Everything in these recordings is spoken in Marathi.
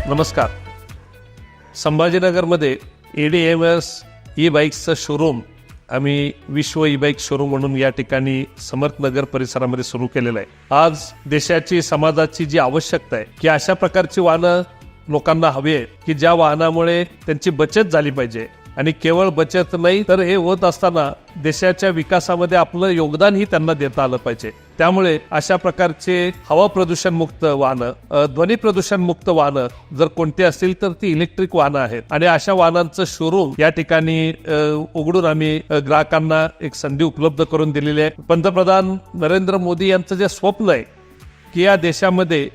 नमस्कार. संभाजीनगरमध्ये ADMS ई बाईक्सचं शोरूम आम्ही विश्व ई बाईक शोरूम म्हणून या ठिकाणी समर्थनगर परिसरामध्ये सुरू केलेलं आहे. आज देशाची समाजाची जी आवश्यकता आहे की अशा प्रकारची वाहनं लोकांना हवी आहे की ज्या वाहनामुळे त्यांची बचत झाली पाहिजे आणि केवळ बचत नाही तर हे होत असताना देशाच्या विकासामध्ये आपलं योगदानही त्यांना देता आलं पाहिजे. त्यामुळे अशा प्रकारचे हवा प्रदूषण मुक्त वाहनं, ध्वनी प्रदूषण मुक्त वाहनं जर कोणती असतील तर ती इलेक्ट्रिक वाहनं आहेत आणि अशा वाहनांचं शोरूम या ठिकाणी उघडून आम्ही ग्राहकांना एक संधी उपलब्ध करून दिलेली आहे. पंतप्रधान नरेंद्र मोदी यांचं जे स्वप्न आहे की या देशामध्ये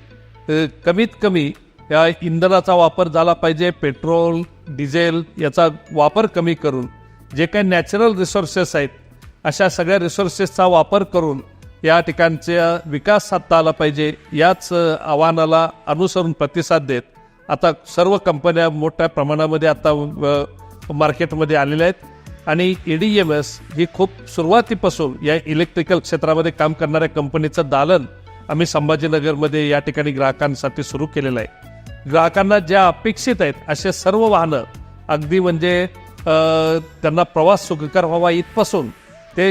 कमीत कमी या इंधनाचा वापर झाला पाहिजे, पेट्रोल डिझेल याचा वापर कमी करून जे काही नॅचरल रिसोर्सेस आहेत अशा सगळ्या रिसोर्सेसचा वापर करून या ठिकाणचा विकास साधता आला पाहिजे. याच आव्हानाला अनुसरून प्रतिसाद देत आता सर्व कंपन्या मोठ्या प्रमाणामध्ये आता मार्केटमध्ये आलेल्या आहेत आणि ADMS ही खूप सुरुवातीपासून या इलेक्ट्रिकल क्षेत्रामध्ये काम करणाऱ्या कंपनीचं दालन आम्ही संभाजीनगरमध्ये या ठिकाणी ग्राहकांसाठी सुरू केलेलं आहे. ग्राहकांना ज्या अपेक्षित आहेत असे सर्व वाहनं अगदी म्हणजे त्यांना प्रवास सुखकर व्हावा इथपासून ते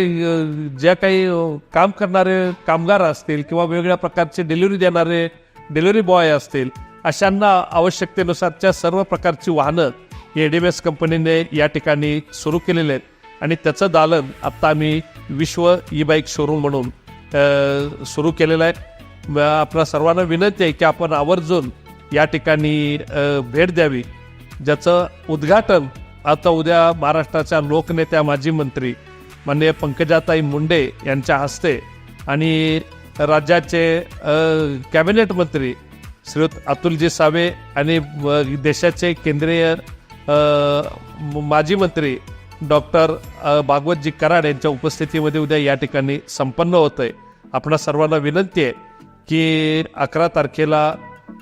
ज्या काही काम करणारे कामगार असतील किंवा वेगवेगळ्या प्रकारचे डिलिव्हरी देणारे डिलिव्हरी बॉय असतील अशांना आवश्यकतेनुसारच्या सर्व प्रकारची वाहनं ADMS कंपनीने या ठिकाणी सुरू केलेले आहेत आणि त्याचं दालन आत्ता आम्ही विश्व ई बाईक शोरूम म्हणून सुरू केलेलं आहे. आपल्या सर्वांना विनंती आहे की आपण आवर्जून या ठिकाणी भेट द्यावी, ज्याचं उद्घाटन आता उद्या महाराष्ट्राच्या लोकनेत्या माजी मंत्री माननीय पंकजाताई मुंडे यांच्या हस्ते आणि राज्याचे कॅबिनेट मंत्री श्रीयुत अतुलजी सावे आणि देशाचे केंद्रीय माजी मंत्री डॉक्टर भागवतजी कराड यांच्या उपस्थितीमध्ये उद्या या ठिकाणी संपन्न होत आहे. आपणा सर्वांना विनंती आहे की 11 तारखेला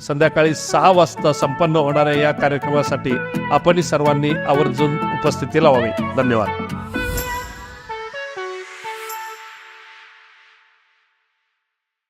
संध्याकाळी 6 वाजता संपन्न होणाऱ्या या कार्यक्रमासाठी आपणही सर्वांनी आवर्जून उपस्थिती लावावी. धन्यवाद.